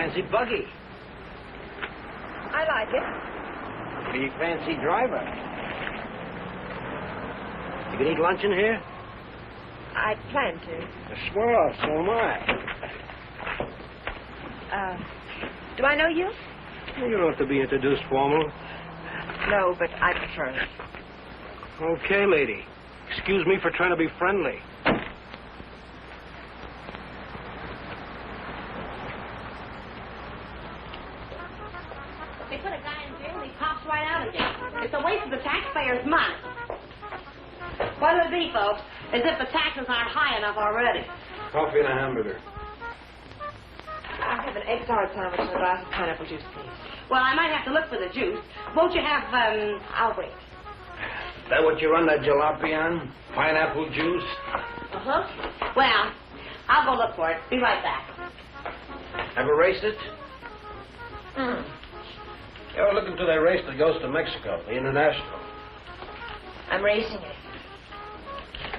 fancy buggy. I like it. Pretty fancy driver. You can eat lunch in here? I plan to. Swell, so am I. Do I know you? You don't have to be introduced formal. No, but I prefer it. Okay, lady. Excuse me for trying to be friendly. They put a guy in jail and he pops right out again. It's a waste of the taxpayers' money. What it would be, folks, as if the taxes aren't high enough already. Coffee and a hamburger. I have an egg salad sandwich and a glass of pineapple juice, please. Well, I might have to look for the juice. Won't you have, I'll wait. Is that what you run that jalopy on? Pineapple juice? Uh-huh. Well, I'll go look for it. Be right back. Ever raced it? Mm. You ever look into that race that goes to Mexico, the International? I'm racing it.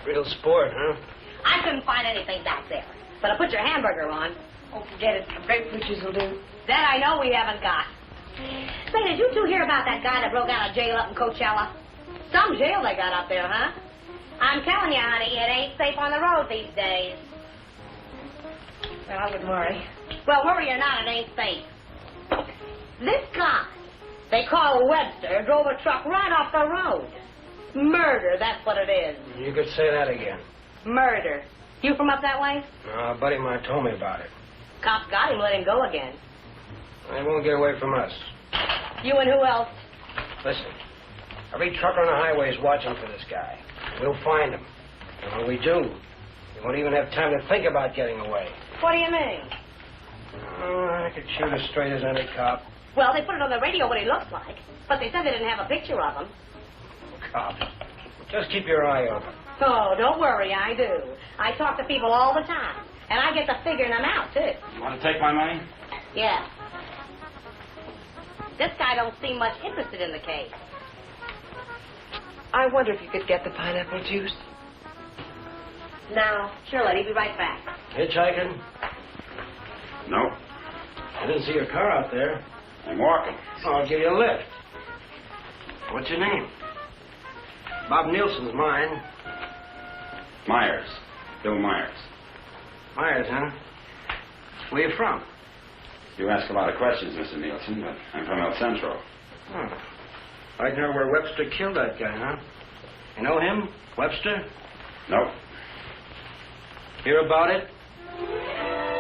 Real sport, huh? I couldn't find anything back there. But I'll put your hamburger on. Oh, forget it. Grapefruit juice will do. That I know we haven't got. Say, did you two hear about that guy that broke out of jail up in Coachella? Some jail they got up there, huh? I'm telling you, honey, it ain't safe on the road these days. Well, I wouldn't worry. Well, worry or not, it ain't safe. This guy, they call Webster, drove a truck right off the road. Murder, that's what it is. You could say that again. Murder. You from up that way? A buddy of mine told me about it. Cops got him, let him go again. They won't get away from us. You and who else? Listen, every trucker on the highway is watching for this guy. We'll find him. And when we do, he won't even have time to think about getting away. What do you mean? Oh, I could shoot as straight as any cop. Well, they put it on the radio what he looks like, but they said they didn't have a picture of him. Cop. Just keep your eye open. Oh, don't worry, I do. I talk to people all the time, and I get to figuring them out, too. You want to take my money? Yeah. This guy don't seem much interested in the case. I wonder if you could get the pineapple juice. Now, sure, lady, be right back. Hitchhiking? No. I didn't see your car out there. I'm walking. Oh, I'll give you a lift. What's your name? Bob Nielsen's mine. Myers. Bill Myers. Myers, huh? Where you from? You ask a lot of questions, Mr. Nielsen, but I'm from El Centro. Oh. Right near where Webster killed that guy, huh? You know him? Webster? Nope. Hear about it?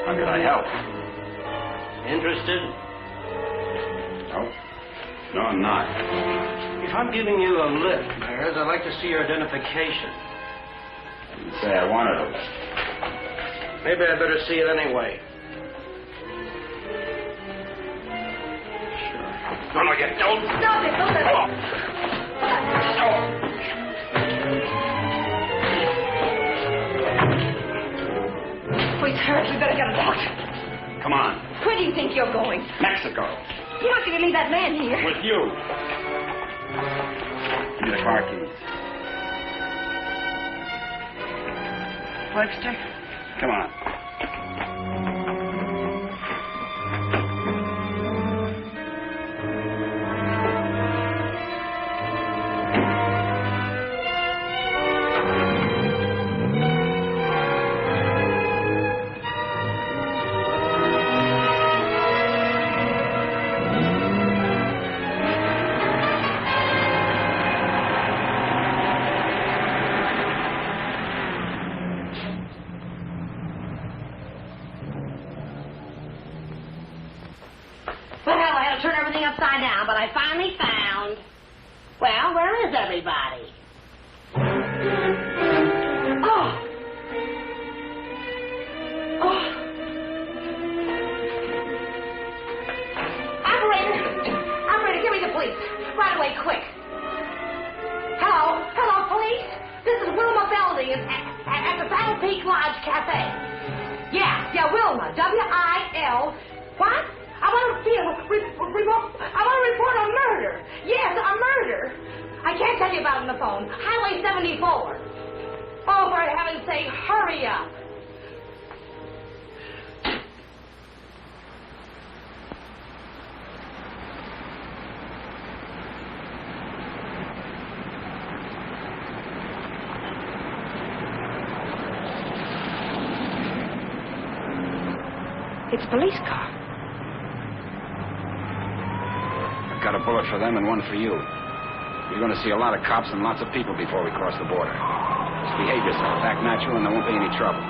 How could I help? Interested? Nope. No, I'm not. If I'm giving you a lift, Myers, I'd like to see your identification. I didn't say I wanted a lift. Maybe I'd better see it anyway. Sure. No, you don't. Stop it, don't let Come on. Oh, he's hurt. We better get a doctor. Come on. Where do you think you're going? Mexico. You're not going to leave that man here. With you. Give me the car keys. Webster? Come on. Turn everything upside down, but I finally found... Well, where is everybody? Oh! Oh! Operator, give me the police. Right away, quick. Hello? Hello, police? This is Wilma Belding at the Battle Peak Lodge Cafe. Yeah, Wilma. W-I-L... What? I want to report a murder. Yes, a murder. I can't tell you about it on the phone. Highway 74. Oh, for heaven's sake, hurry up. It's a police car. I've got a bullet for them and one for you. You're going to see a lot of cops and lots of people before we cross the border. Just behave yourself, act natural, and there won't be any trouble.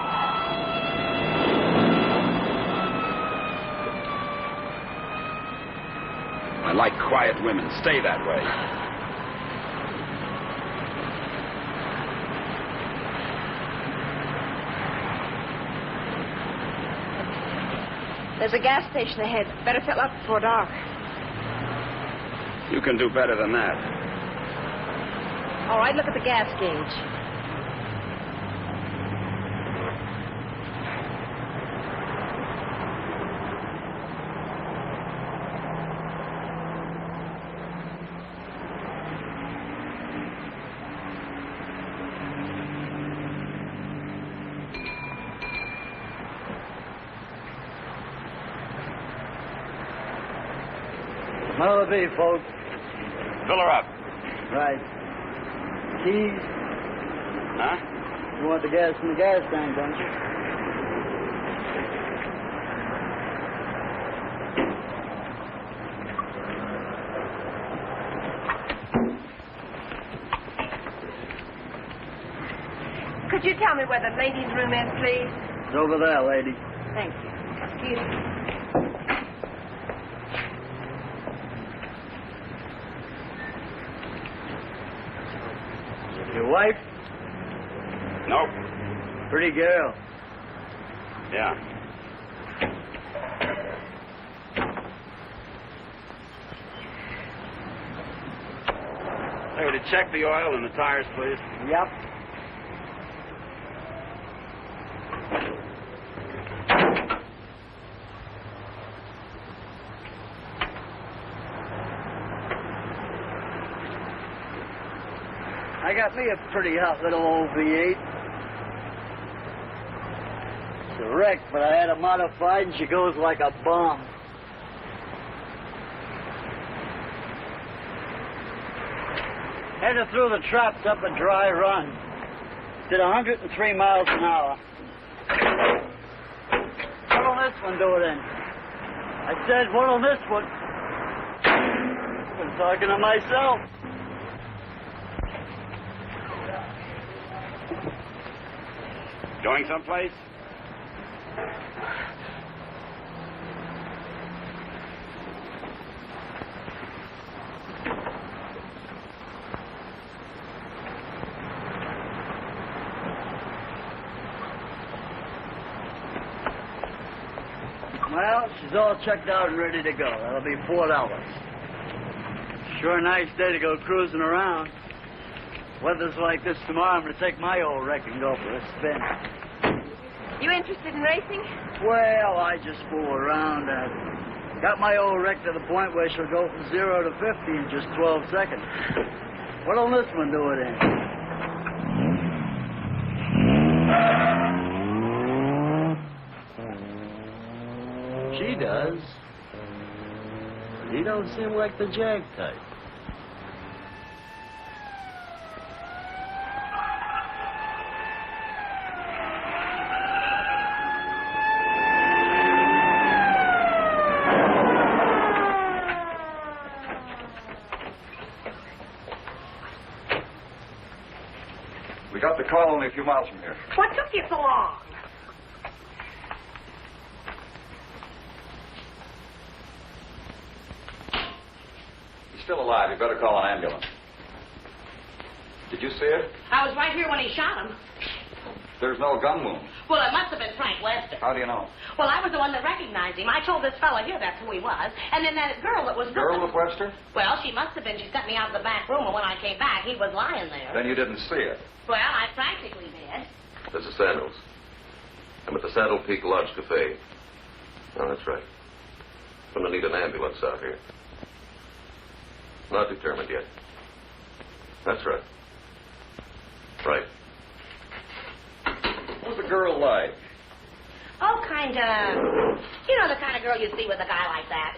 I like quiet women. Stay that way. There's a gas station ahead. Better fill up before dark. You can do better than that. All right, look at the gas gauge. What'll it be, folks? Fill her up. Right. Keys? Huh? You want the gas from the gas tank, don't you? Could you tell me where the ladies' room is, please? It's over there, lady. Thank you. Excuse me. Your wife? Nope. Pretty girl. Yeah. Hey, to check the oil and the tires, please. Yep. I got me a pretty hot little old V8. It's a wreck, but I had it modified and she goes like a bomb. Headed through the traps up a dry run. Did 103 miles an hour. What'll this one do it in? I said, what'll this one? I'm talking to myself. Going someplace? Well, she's all checked out and ready to go. That'll be $4. Sure a nice day to go cruising around. Weather's like this tomorrow, I'm going to take my old wreck and go for a spin. You interested in racing? Well, I just fool around. Got my old wreck to the point where she'll go from 0 to 50 in just 12 seconds. What'll this one do it in? She does. He don't seem like the jag type. We got the call only a few miles from here. What took you so long? He's still alive. You better call an ambulance. Did you see it? I was right here when he shot him. There's no gun wound. Well, it must have been Frank Webster. How do you know? Well, I was the one that recognized him. I told this fellow here that's who he was. And then that girl that was... Girl with Webster? Well, she must have been. She sent me out of the back room, and when I came back, he was lying there. Then you didn't see it. Well, I practically did. This is Samuels. I'm at the Saddle Peak Lodge Cafe. Oh, that's right. I'm going to need an ambulance out here. Not determined yet. That's right. Right. What was the girl like? Oh, kind of... You know the kind of girl you see with a guy like that.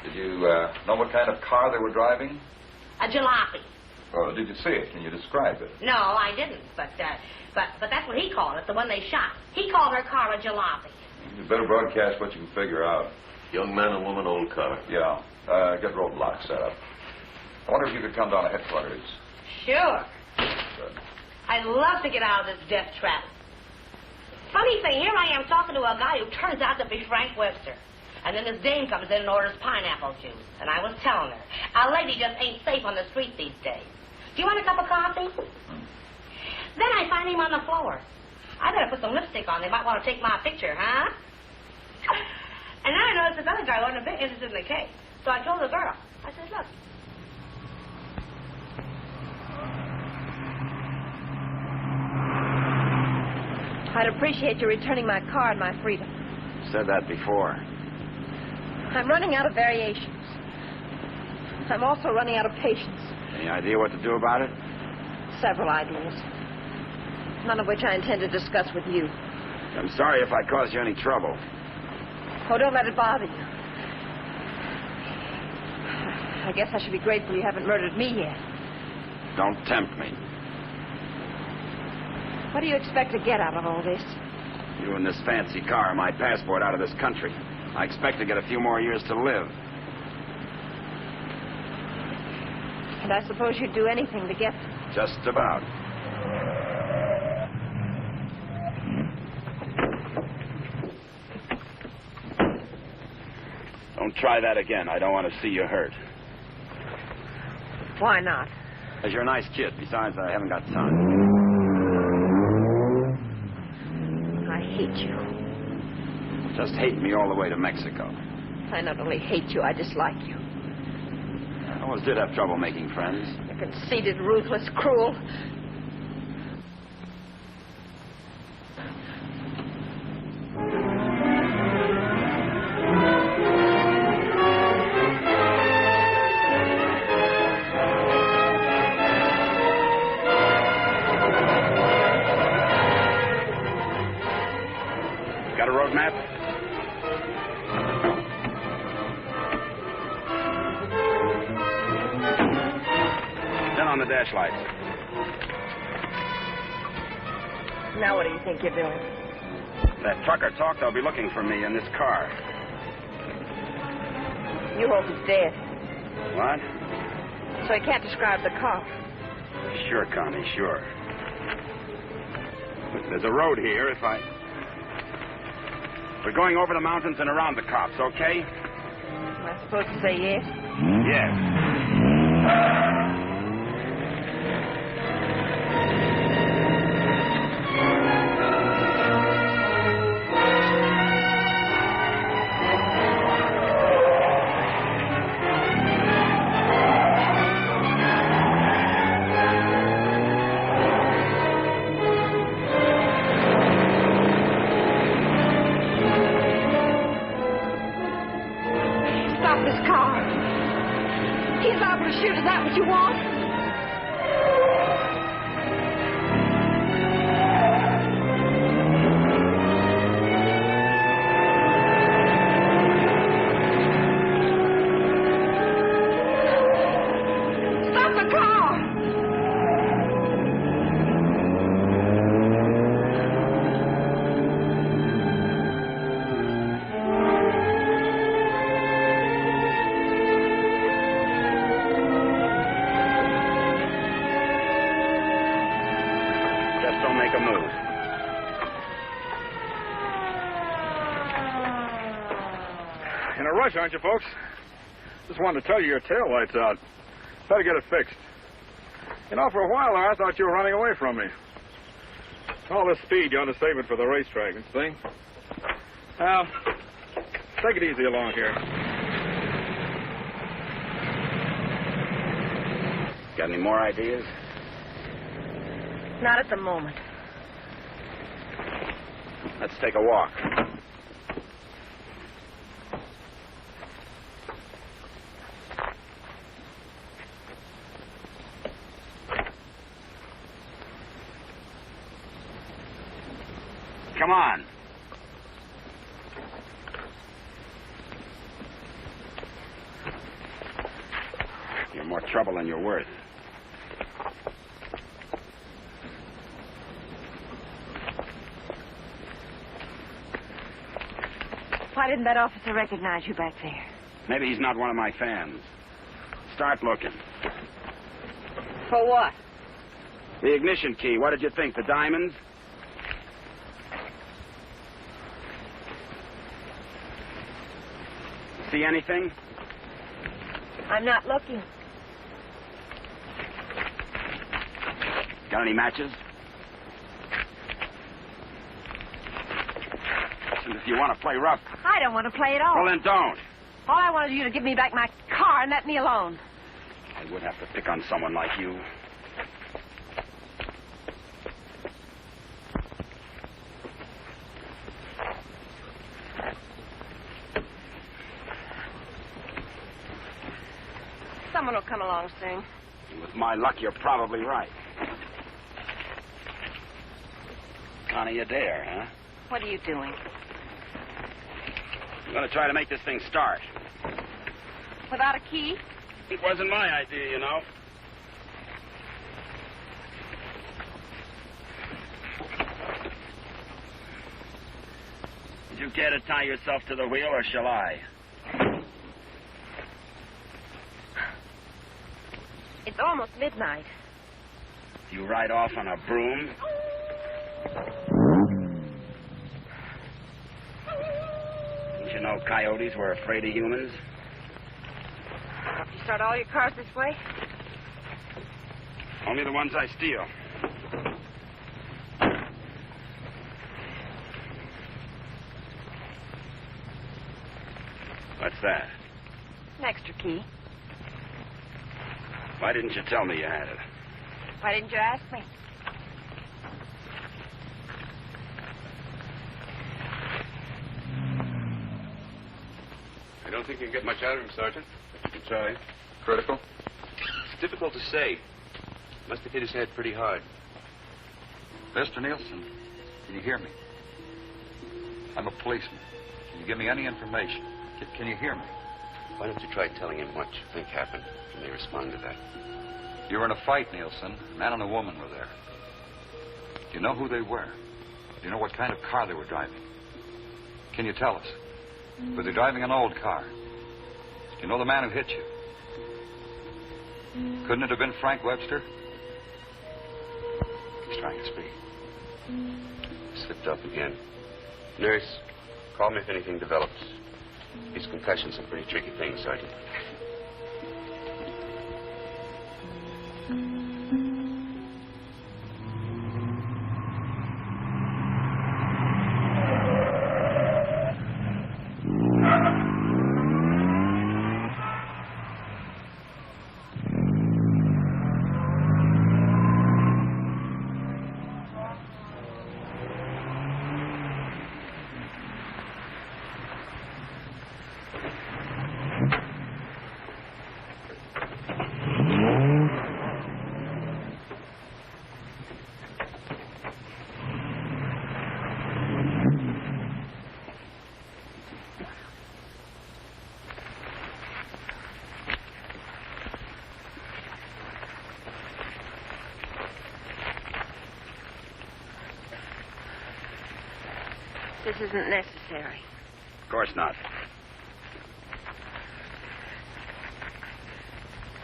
Did you know what kind of car they were driving? A jalopy. Oh, did you see it? Can you describe it? No, I didn't. But that's what he called it, the one they shot. He called her car a jalopy. You better broadcast what you can figure out. Young man and woman, old car. Yeah. Get roadblocks set up. I wonder if you could come down to headquarters. Sure. Good. I'd love to get out of this death trap. Funny thing, here I am talking to a guy who turns out to be Frank Webster. And then this dame comes in and orders pineapple juice. And I was telling her, a lady just ain't safe on the street these days. Do you want a cup of coffee? Then I find him on the floor. I better put some lipstick on. They might want to take my picture, huh? And then I noticed this other guy wasn't a bit interested in the case. So I told the girl. I said, look. I'd appreciate you returning my car and my freedom. Said that before. I'm running out of variations. I'm also running out of patience. Any idea what to do about it? Several ideas. None of which I intend to discuss with you. I'm sorry if I caused you any trouble. Oh, don't let it bother you. I guess I should be grateful you haven't murdered me yet. Don't tempt me. What do you expect to get out of all this? You and this fancy car are my passport out of this country. I expect to get a few more years to live. And I suppose you'd do anything to get them. Just about. Don't try that again. I don't want to see you hurt. Why not? Because you're a nice kid. Besides, I haven't got time. I hate you. Just hate me all the way to Mexico. I not only hate you, I dislike you. I always did have trouble making friends. You're conceited, ruthless, cruel. Got a road map? Then on the dash lights. Now what do you think you're doing? That trucker talked they'll be looking for me in this car. You hope he's dead. What? So he can't describe the car. Sure, Connie, sure. Look, there's a road here We're going over the mountains and around the cops, okay? Am I supposed to say yes? Yes. Aren't you, folks? Just wanted to tell you your tail light's out. Better get it fixed. You know, for a while there, I thought you were running away from me. All this speed, you ought to save it for the racetrack and thing. Now, take it easy along here. Got any more ideas? Not at the moment. Let's take a walk. Come on. You're more trouble than you're worth. Why didn't that officer recognize you back there? Maybe he's not one of my fans. Start looking. For what? The ignition key. What did you think? The diamonds? See anything? I'm not looking. Got any matches? Listen, if you want to play rough... I don't want to play at all. Well, then don't. All I wanted you to give me back my car and let me alone. I would have to pick on someone like you. Someone will come along soon. With my luck, you're probably right. Connie, you dare, huh? What are you doing? I'm going to try to make this thing start. Without a key? It wasn't my idea, you know. Did you care to tie yourself to the wheel, or shall I? It's almost midnight. You ride off on a broom? Didn't you know coyotes were afraid of humans? You start all your cars this way? Only the ones I steal. What's that? An extra key. Why didn't you tell me you had it? Why didn't you ask me? I don't think you can get much out of him, Sergeant. You can try. Critical? It's difficult to say. Must have hit his head pretty hard. Mr. Nielsen, can you hear me? I'm a policeman. Can you give me any information? Can you hear me? Why don't you try telling him what you think happened? He may respond to that. You were in a fight, Nielsen. A man and a woman were there. Do you know who they were? Do you know what kind of car they were driving? Can you tell us? Were they driving an old car? Do you know the man who hit you? Couldn't it have been Frank Webster? He's trying to speak. Slipped up again. Nurse, call me if anything develops. These concussions are pretty tricky things, Sergeant. This isn't necessary. Of course not.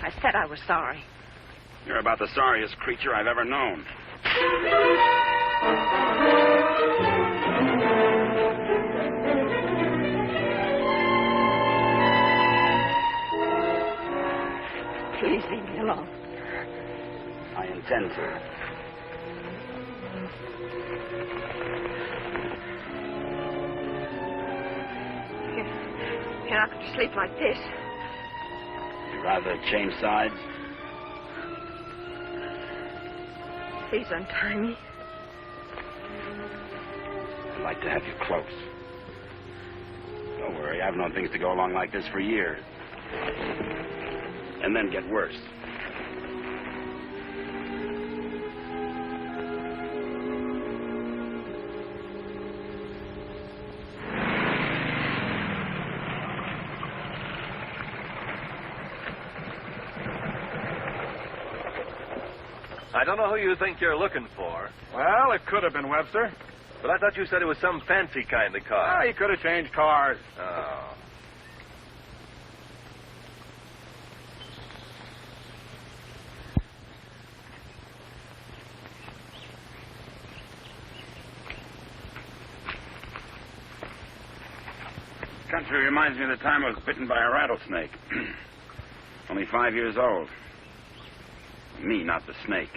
I said I was sorry. You're about the sorriest creature I've ever known. Please leave me alone. I intend to. You're not going to sleep like this. You'd rather change sides? Please untie me. I'd like to have you close. Don't worry, I've known things to go along like this for years. And then get worse. I don't know who you think you're looking for. Well, it could have been Webster. But I thought you said it was some fancy kind of car. Ah, he could have changed cars. Oh. Country reminds me of the time I was bitten by a rattlesnake. Only 5 years old. Me, not the snake.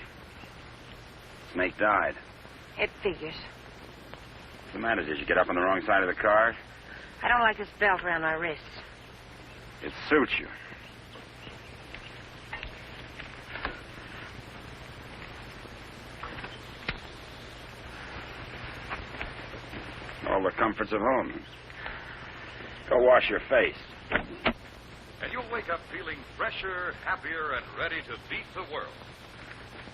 Snake died. It figures. What's the matter? Did you get up on the wrong side of the car? I don't like this belt around my wrists. It suits you. All the comforts of home. Go wash your face. And you'll wake up feeling fresher, happier, and ready to beat the world.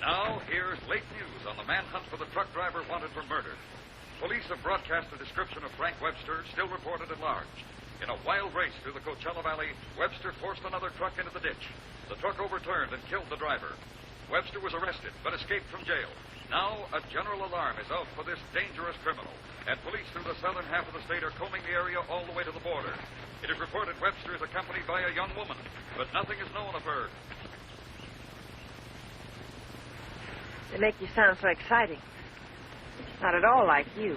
Now, here's late news on the manhunt for the truck driver wanted for murder. Police have broadcast the description of Frank Webster, still reported at large. In a wild race through the Coachella Valley, Webster forced another truck into the ditch. The truck overturned and killed the driver. Webster was arrested, but escaped from jail. Now, a general alarm is out for this dangerous criminal, and police through the southern half of the state are combing the area all the way to the border. It is reported Webster is accompanied by a young woman, but nothing is known of her. They make you sound so exciting. Not at all like you.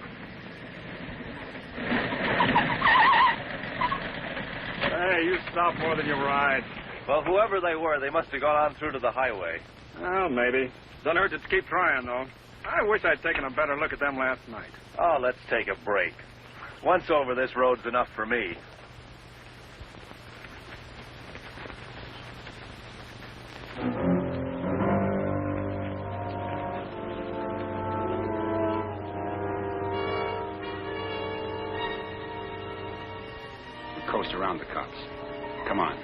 Hey, you stop more than you ride. Well, whoever they were, they must have gone on through to the highway. Well, maybe. Doesn't hurt to keep trying, though. I wish I'd taken a better look at them last night. Oh, let's take a break. Once over, this road's enough for me. Coast around the cops. Come on.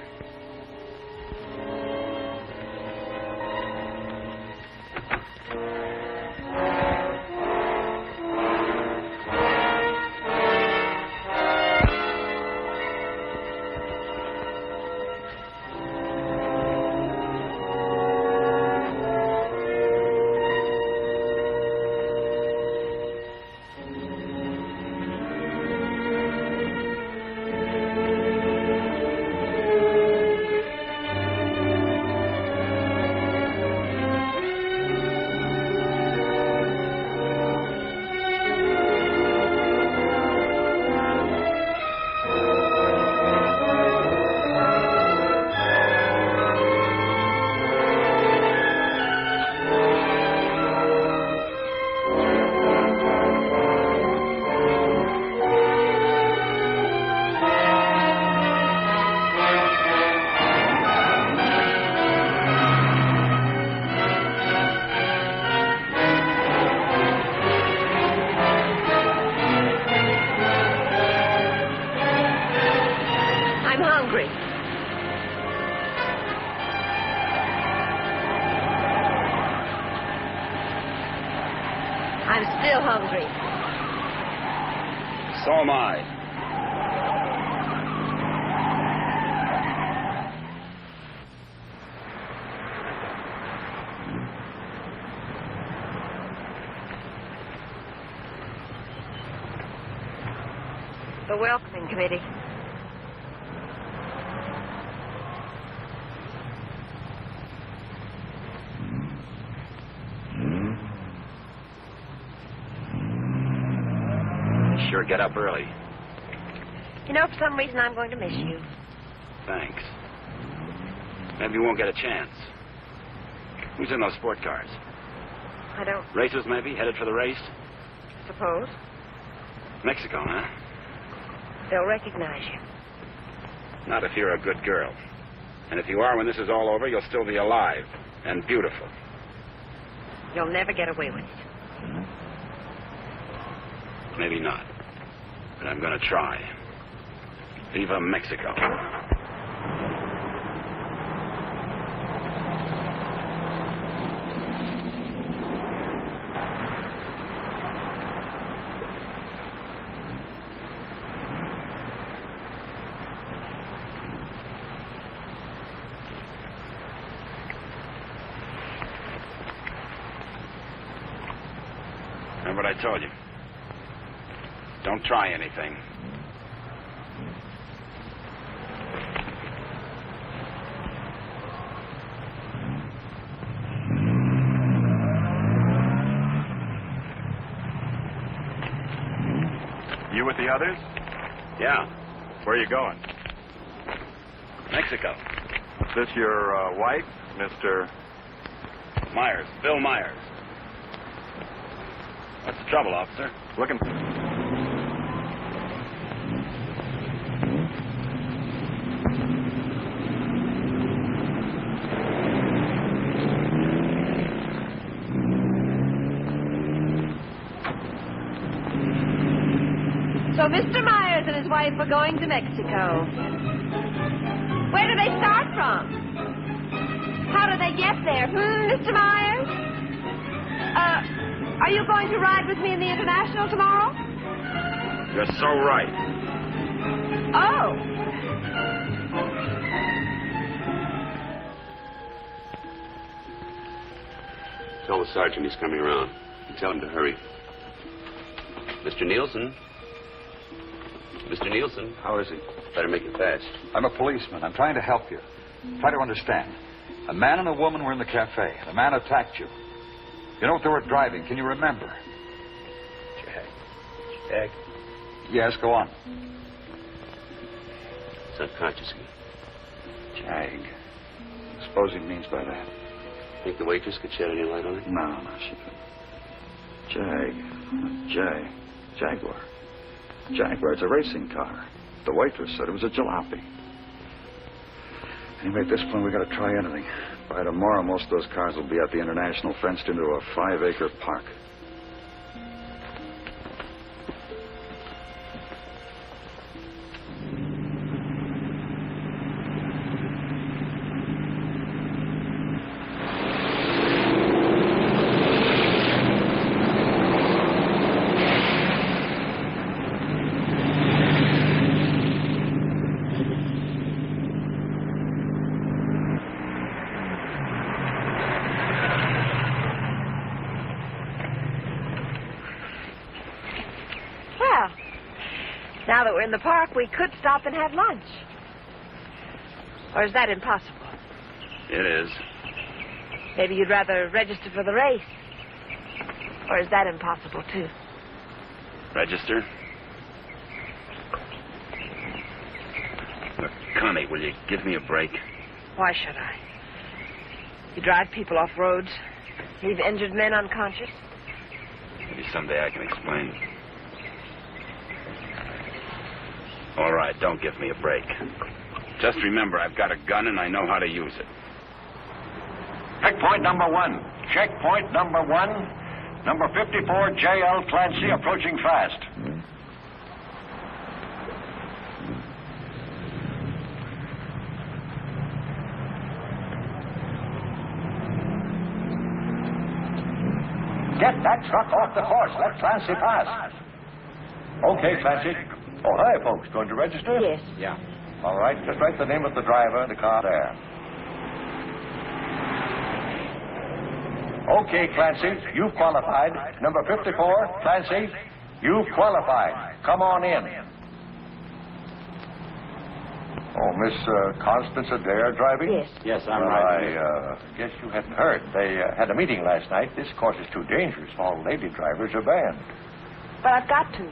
I'm still hungry. So am I. The welcoming committee. Sure get up early. You know, for some reason, I'm going to miss you. Thanks. Maybe you won't get a chance. Who's in those sport cars? I don't Racers, maybe? Headed for the race? suppose. Mexico, huh? They'll recognize you. Not if you're a good girl. And if you are, when this is all over, you'll still be alive and beautiful. You'll never get away with it. Maybe not. But I'm going to try. Viva Mexico. Remember what I told you? Don't try anything. You with the others? Yeah, Where are you going? Mexico. Is this your wife, Mr. Myers. Bill Myers. What's the trouble, officer? Looking... So Mr. Myers and his wife are going to Mexico. Where do they start from? How do they get there? Mr. Myers? Are you going to ride with me in the International tomorrow? You're so right. Oh. Tell the sergeant he's coming around. And tell him to hurry. Mr. Nielsen? Mr. Nielsen? How is he? Better make it fast. I'm a policeman. I'm trying to help you. Try to understand. A man and a woman were in the cafe. The man attacked you. You know what they were driving. Can you remember? Jag. Yes, go on. He's unconscious again. Jag. Suppose he means by that. Think the waitress could shed any light on it? No, she couldn't. Jaguar. Jaguar, it's a racing car. The waitress said it was a jalopy. Anyway, at this point, we got to try anything. By tomorrow, most of those cars will be at the International, fenced into a 5-acre park. Now that we're in the park, we could stop and have lunch. Or is that impossible? It is. Maybe you'd rather register for the race. Or is that impossible, too? Register? Look, Connie, will you give me a break? Why should I? You drive people off roads, leave injured men unconscious. Maybe someday I can explain. All right, don't give me a break. Just remember, I've got a gun and I know how to use it. Checkpoint number 1. Checkpoint number 1. Number 54, J.L. Clancy, approaching fast. Get that truck off the course. Let Clancy pass. Okay, Clancy. Oh, hi, folks. Going to register? Yes. Yeah. All right, just write the name of the driver and the car there. Okay, Clancy, you've qualified. Number 54, Clancy, you've qualified. Come on in. Oh, Miss Constance Adair driving? Yes. Yes, I'm well, right. I guess you hadn't heard. They had a meeting last night. This course is too dangerous. All lady drivers are banned. But I've got to.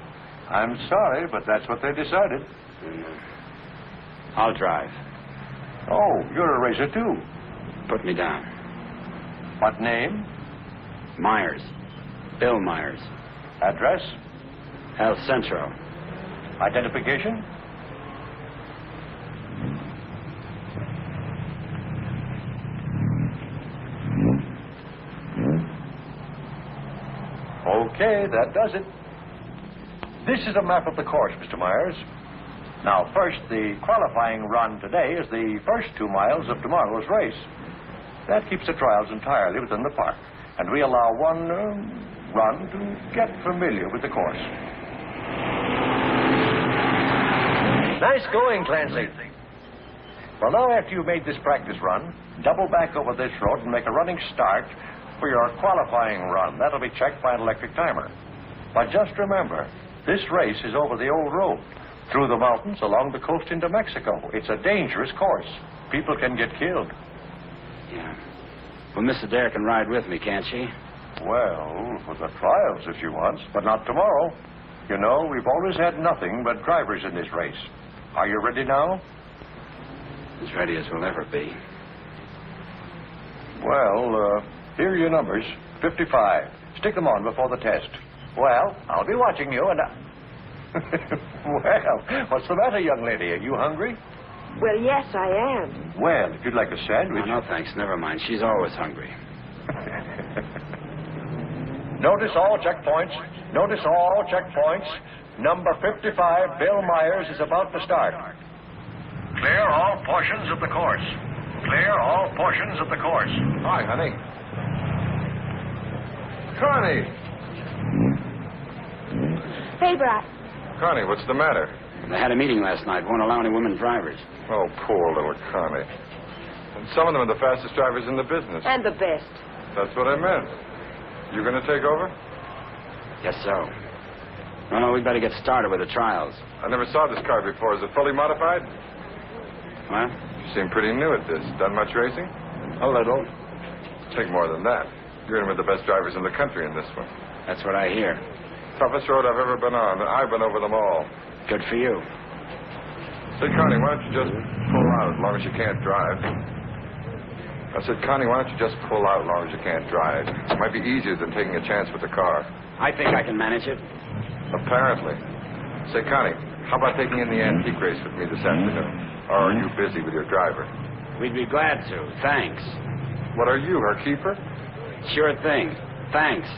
I'm sorry, but that's what they decided. I'll drive. Oh, you're a racer, too. Put me down. What name? Myers. Bill Myers. Address? El Centro. Identification? Okay, that does it. This is a map of the course, Mr. Myers. Now, first, the qualifying run today is the first 2 miles of tomorrow's race. That keeps the trials entirely within the park, and we allow one run to get familiar with the course. Nice going, Clancy. Well, now, after you've made this practice run, double back over this road and make a running start for your qualifying run. That'll be checked by an electric timer. But just remember, This race is over the old road, through the mountains, along the coast into Mexico. It's a dangerous course. People can get killed. Yeah. Well, Miss Adair can ride with me, can't she? Well, for the trials if she wants, but not tomorrow. You know, we've always had nothing but drivers in this race. Are you ready now? As ready as we'll ever be. Well, here are your numbers. 55. Stick them on before the test. Well, I'll be watching you and Well, what's the matter, young lady? Are you hungry? Well, yes, I am. Well, if you'd like a sandwich... No, thanks. Never mind. She's always hungry. Notice all checkpoints. Notice all checkpoints. Number 55, Bill Myers, is about to start. Clear all portions of the course. Clear all portions of the course. Hi, honey. Connie! Hey, Brad. Connie, what's the matter? They had a meeting last night. Won't allow any women drivers. Oh, poor little Connie. And some of them are the fastest drivers in the business. And the best. That's what I meant. You going to take over? Guess so. No, we'd better get started with the trials. I never saw this car before. Is it fully modified? What? You seem pretty new at this. Done much racing? A little. Take more than that. You're in with the best drivers in the country in this one. That's what I hear. Toughest road I've ever been on. I've been over them all. Good for you. Say, Connie, why don't you just pull out as long as you can't drive? I said, Connie, why don't you just pull out as long as you can't drive? It might be easier than taking a chance with the car. I think I can manage it. Apparently. Say, Connie, how about taking in the antique race with me this afternoon? Or are you busy with your driver? We'd be glad to. Thanks. What are you, her keeper? Sure thing. Thanks.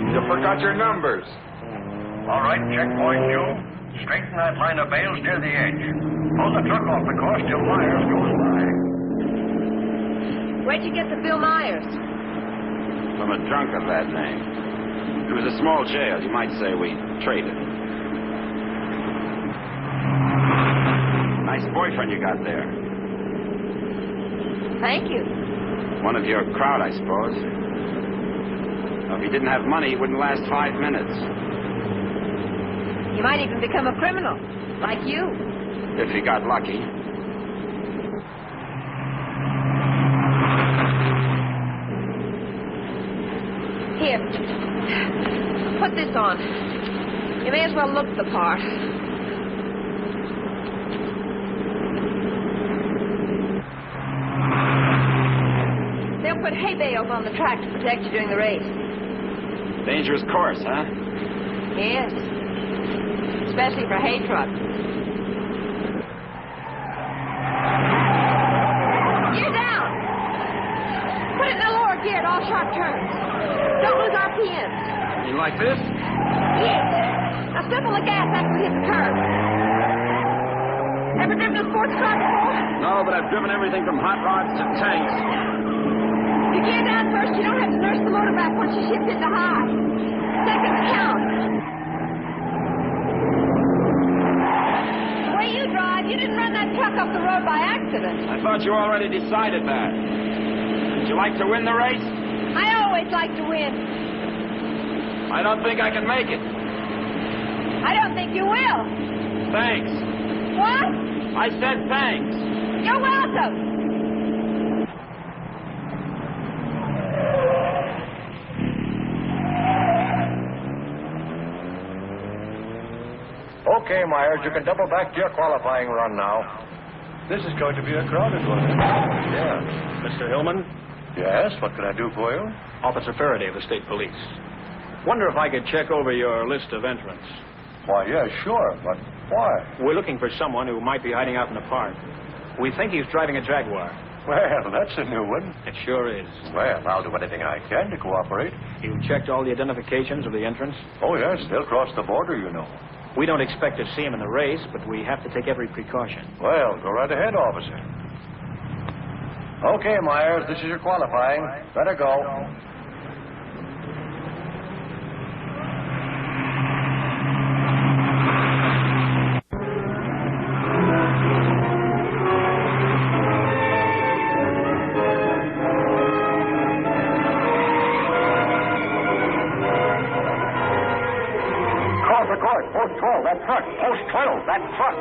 You forgot your numbers. All right, checkpoint two. Straighten that line of bales near the edge. Pull the truck off the course till Myers goes by. Where'd you get the Bill Myers? From a drunk of that name. It was a small jail. You might say we traded. Nice boyfriend you got there. Thank you. One of your crowd, I suppose. Well, if he didn't have money, he wouldn't last 5 minutes. He might even become a criminal, like you. If he got lucky. Here. Put this on. You may as well look the part. They'll put hay bales on the track to protect you during the race. Dangerous course, huh? Yes. Especially for hay trucks. Gear down! Put it in the lower gear at all sharp turns. Don't lose RPMs. You like this? Yes. Now step on the gas after we hit the curb. Ever driven a sports car before? No, but I've driven everything from hot rods to tanks. You gear down first, you don't have to nurse the motor back once you shift into high. Seconds count. The way you drive, you didn't run that truck off the road by accident. I thought you already decided that. Would you like to win the race? I always like to win. I don't think I can make it. I don't think you will. Thanks. What? I said thanks. You're welcome. Okay, Myers, you can double back to your qualifying run now. This is going to be a crowded one. Yeah. Mr. Hillman? Yes, what can I do for you? Officer Faraday of the State Police. Wonder if I could check over your list of entrants. Why, yeah, sure, but why? We're looking for someone who might be hiding out in the park. We think he's driving a Jaguar. Well, that's a new one. It sure is. Well, I'll do anything I can to cooperate. You checked all the identifications of the entrants? Oh, yes, they'll cross the border, you know. We don't expect to see him in the race, but we have to take every precaution. Well, go right ahead, officer. Okay, Myers, this is your qualifying. Better go. That truck. Post 12. That truck.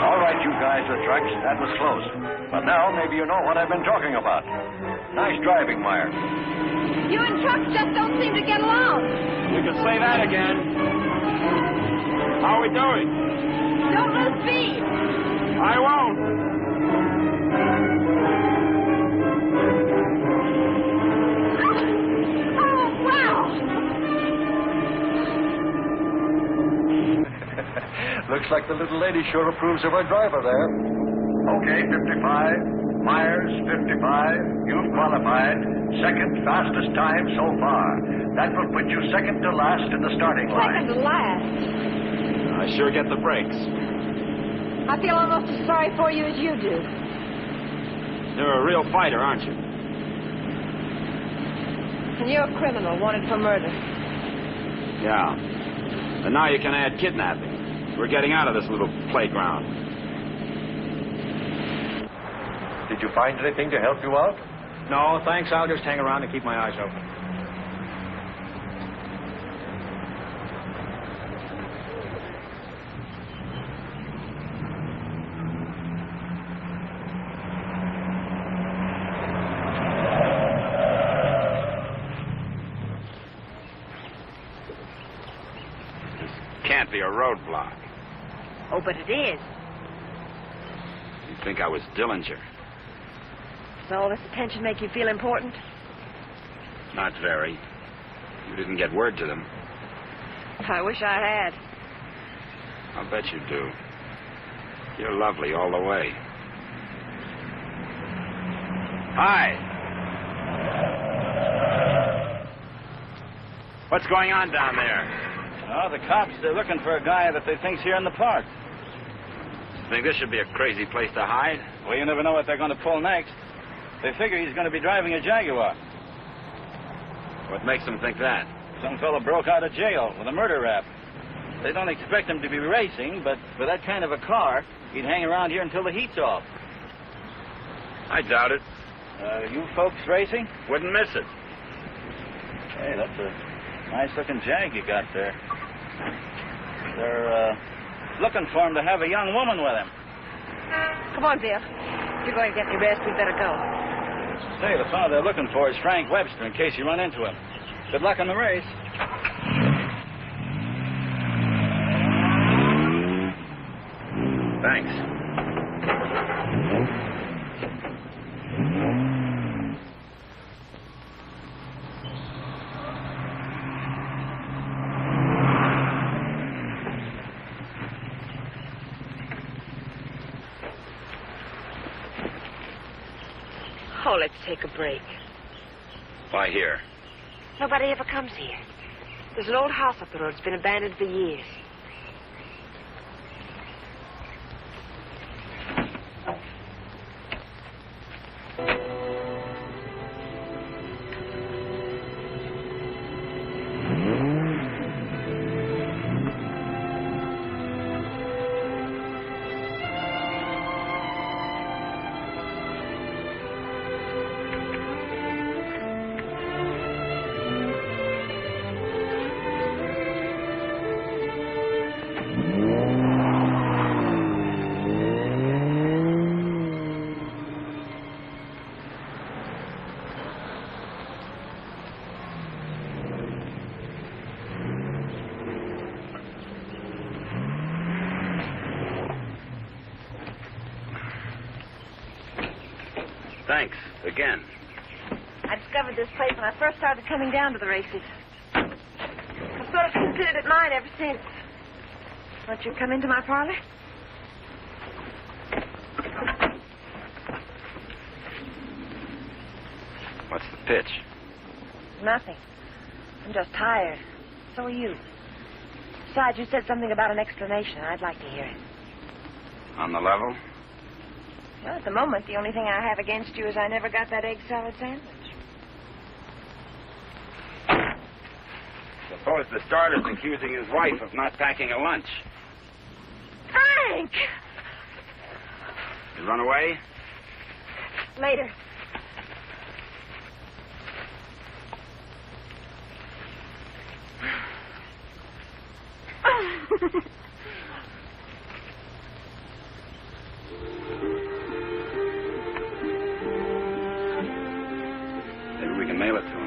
All right, you guys with trucks. That was close. But now maybe you know what I've been talking about. Nice driving, Myers. You and trucks just don't seem to get along. We can say that again. How are we doing? Don't lose speed. I won't. Oh, wow. Looks like the little lady sure approves of our driver there. Okay, 55. Myers, 55. You've qualified. Second fastest time so far. That will put you second to last in the starting line. Second to last. I sure get the breaks. I feel almost as sorry for you as you do. You're a real fighter, aren't you? And you're a criminal wanted for murder. Yeah. And now you can add kidnapping. We're getting out of this little playground. Did you find anything to help you out? No, thanks. I'll just hang around and keep my eyes open. This can't be a roadblock. Oh, but it is. You'd think I was Dillinger. Does all this attention make you feel important? Not very. You didn't get word to them. I wish I had. I'll bet you do. You're lovely all the way. Hi. What's going on down there? Oh, the cops, they're looking for a guy that they think's here in the park. Think this should be a crazy place to hide? Well, you never know what they're going to pull next. They figure he's going to be driving a Jaguar. What makes them think that? Some fellow broke out of jail with a murder rap. They don't expect him to be racing, but for that kind of a car, he'd hang around here until the heat's off. I doubt it. You folks racing? Wouldn't miss it. Hey, that's a nice-looking Jag you got there. They're looking for him to have a young woman with him. Come on, Bill. If you're going to get me rest, we'd better go. Say, the fellow they're looking for is Frank Webster, in case you run into him. Good luck on the race. Thanks. Oh, let's take a break. Why here? Nobody ever comes here. There's an old house up the road. It's been abandoned for years. Thanks. Again. I discovered this place when I first started coming down to the races. I've sort of considered it mine ever since. Won't you come into my parlor? What's the pitch? Nothing. I'm just tired. So are you. Besides, you said something about an explanation. I'd like to hear it. On the level? Well, at the moment, the only thing I have against you is I never got that egg salad sandwich. Suppose the starter's accusing his wife of not packing a lunch. Frank! You run away? Later. Maybe we can mail it to him.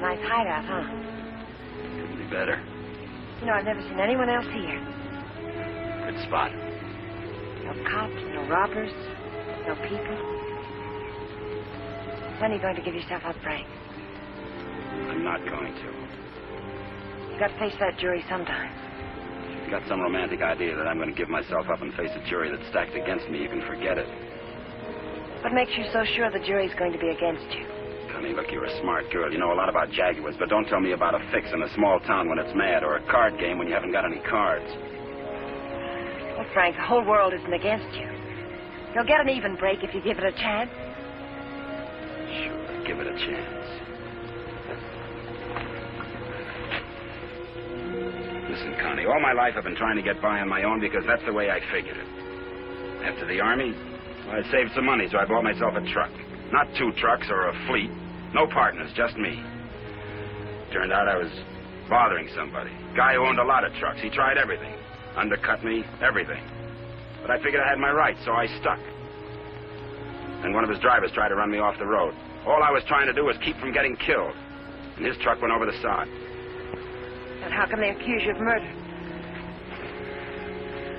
Nice hideout, huh? Couldn't be better. You know, I've never seen anyone else here. Good spot. No cops, no robbers, no people. When are you going to give yourself up, Frank? I'm not going to. You got to face that jury sometime. If you've got some romantic idea that I'm going to give myself up and face a jury that's stacked against me, you can forget it. What makes you so sure the jury's going to be against you? Connie, look, you're a smart girl. You know a lot about Jaguars, but don't tell me about a fix in a small town when it's mad or a card game when you haven't got any cards. Well, Frank, the whole world isn't against you. You'll get an even break if you give it a chance. Sure, give it a chance. Listen, Connie, all my life I've been trying to get by on my own because that's the way I figured it. After the Army, I saved some money, so I bought myself a truck. Not 2 trucks or a fleet. No partners, just me. Turned out I was bothering somebody. Guy who owned a lot of trucks. He tried everything. Undercut me, everything. But I figured I had my rights, so I stuck. And one of his drivers tried to run me off the road. All I was trying to do was keep from getting killed. And his truck went over the sod. And how can they accuse you of murder?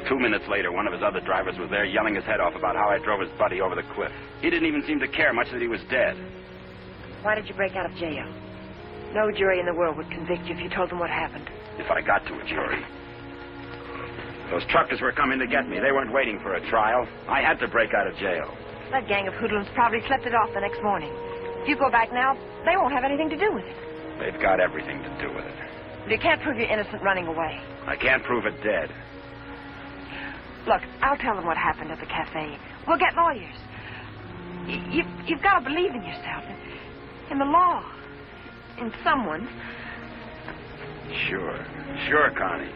2 minutes later, one of his other drivers was there yelling his head off about how I drove his buddy over the cliff. He didn't even seem to care much that he was dead. Why did you break out of jail? No jury in the world would convict you if you told them what happened. If I got to a jury. Those truckers were coming to get me. They weren't waiting for a trial. I had to break out of jail. That gang of hoodlums probably slept it off the next morning. If you go back now, they won't have anything to do with it. They've got everything to do with it. But you can't prove you're innocent running away. I can't prove it dead. Look, I'll tell them what happened at the cafe. We'll get lawyers. You've got to believe in yourself, in the law, in someone. Sure, Connie.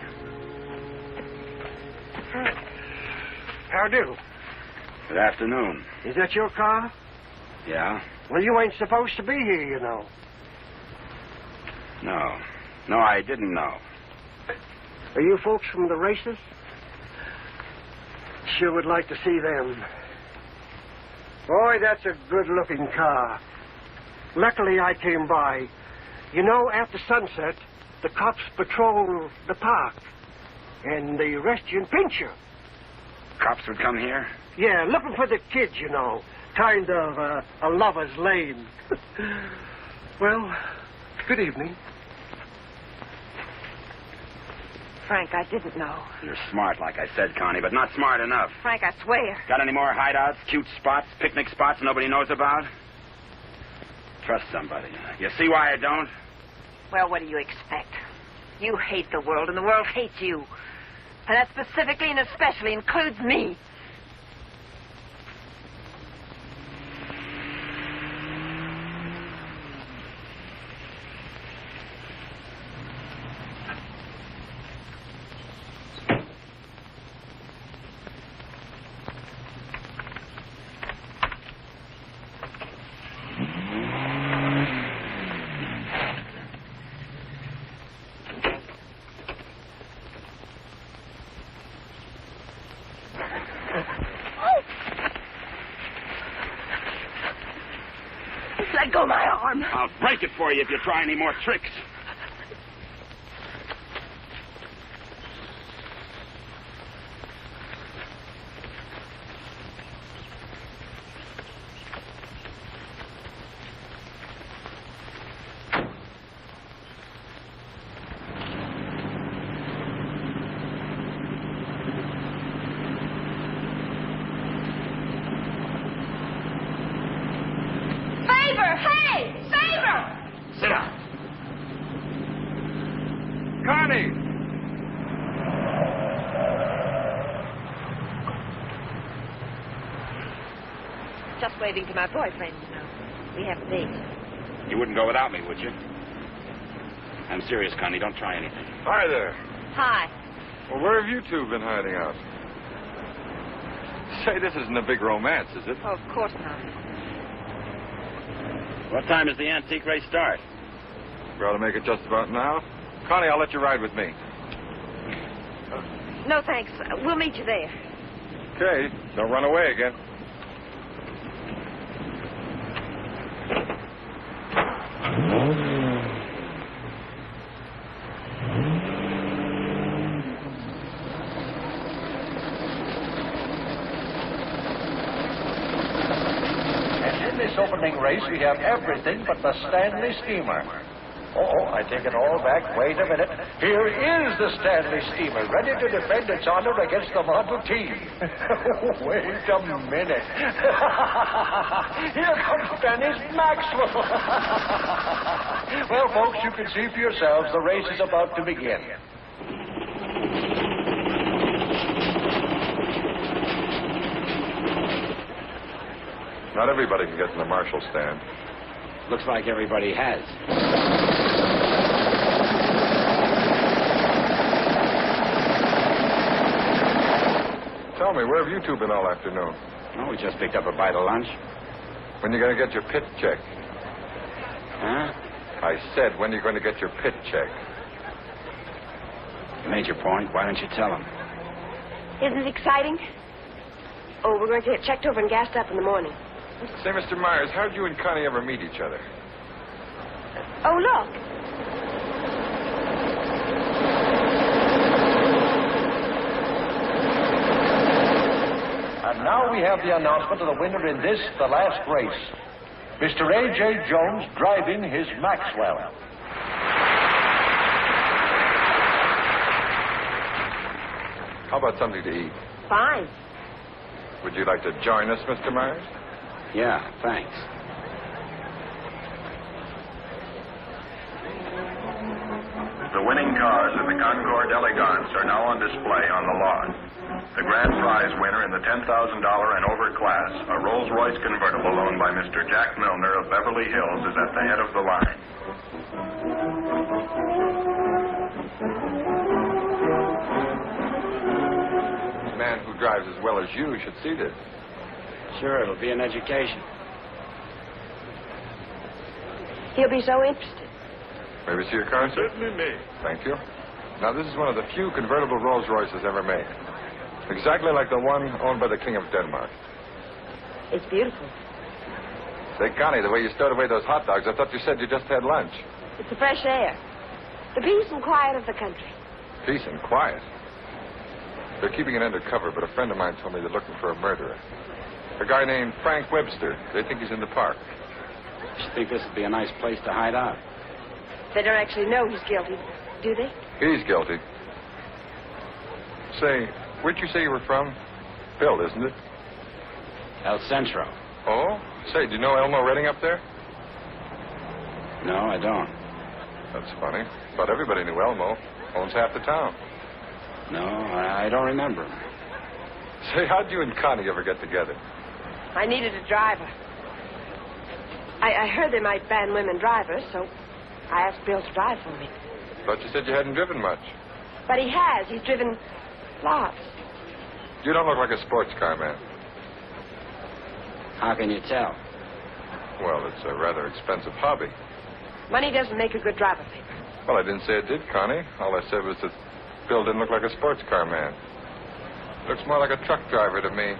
How do? Good afternoon. Is that your car? Yeah? Well, you ain't supposed to be here, you know. No, I didn't know. Are you folks from the races? Sure would like to see them. Boy, that's a good-looking car. Luckily, I came by. You know, after sunset, the cops patrol the park. And they arrest you and pinch you. Cops would come here? Yeah, looking for the kids, you know. Kind of a lover's lane. Well, good evening. Frank, I didn't know. You're smart, like I said, Connie, but not smart enough. Frank, I swear. Got any more hideouts, cute spots, picnic spots nobody knows about? Trust somebody. You see why I don't? Well, what do you expect? You hate the world, and the world hates you. And that specifically and especially includes me. Let go my arm. I'll break it for you if you try any more tricks. Sit down. Connie! Just waving to my boyfriend, you know. We have a date. You wouldn't go without me, would you? I'm serious, Connie. Don't try anything. Hi there. Hi. Well, where have you two been hiding out? Say, this isn't a big romance, is it? Oh, of course not. What time does the antique race start? We ought to make it just about now. Connie, I'll let you ride with me. No, thanks. We'll meet you there. Okay. Don't run away again. And in this opening race, we have everything but the Stanley steamer. Oh, I take it all back. Wait a minute. Here is the Stanley steamer, ready to defend its honor against the Model T. Wait a minute. Here comes Dennis Maxwell. Well, folks, you can see for yourselves the race is about to begin. Not everybody can get in the marshal stand. Looks like everybody has. Tell me, where have you two been all afternoon? Oh, we just picked up a bite of lunch. When you going to get your pit check? Huh? I said, when are you going to get your pit check? You made your point. Why don't you tell him? Isn't it exciting? Oh, we're going to get checked over and gassed up in the morning. Say, Mr. Myers, how did you and Connie ever meet each other? Oh, look. And now we have the announcement of the winner in this, the last race. Mr. A.J. Jones driving his Maxwell. How about something to eat? Fine. Would you like to join us, Mr. Myers? Yeah, thanks. The winning cars of the Concorde Elegance are now on display on the lawn. The grand prize winner in the $10,000 and over class, a Rolls-Royce convertible owned by Mr. Jack Milner of Beverly Hills, is at the head of the line. A man who drives as well as you should see this. Sure, it'll be an education. He'll be so interested. May we see your car, sir? Certainly may. Thank you. Now, this is one of the few convertible Rolls Royces ever made. Exactly like the one owned by the King of Denmark. It's beautiful. Say, Connie, the way you stowed away those hot dogs, I thought you said you just had lunch. It's the fresh air. The peace and quiet of the country. Peace and quiet. They're keeping it undercover, but a friend of mine told me they're looking for a murderer. A guy named Frank Webster. They think he's in the park. You think this would be a nice place to hide out? They don't actually know he's guilty, do they? He's guilty. Say, where'd you say you were from? Bill, isn't it? El Centro. Oh? Say, do you know Elmo Redding up there? No, I don't. That's funny. Thought everybody knew Elmo. Owns half the town. No, I don't remember him. Say, how'd you and Connie ever get together? I needed a driver. I heard they might ban women drivers, so I asked Bill to drive for me. Thought you said you hadn't driven much. But he has. He's driven lots. You don't look like a sports car man. How can you tell? Well, it's a rather expensive hobby. Money doesn't make a good driver, Pip. Well, I didn't say it did, Connie. All I said was that Bill didn't look like a sports car man. Looks more like a truck driver to me.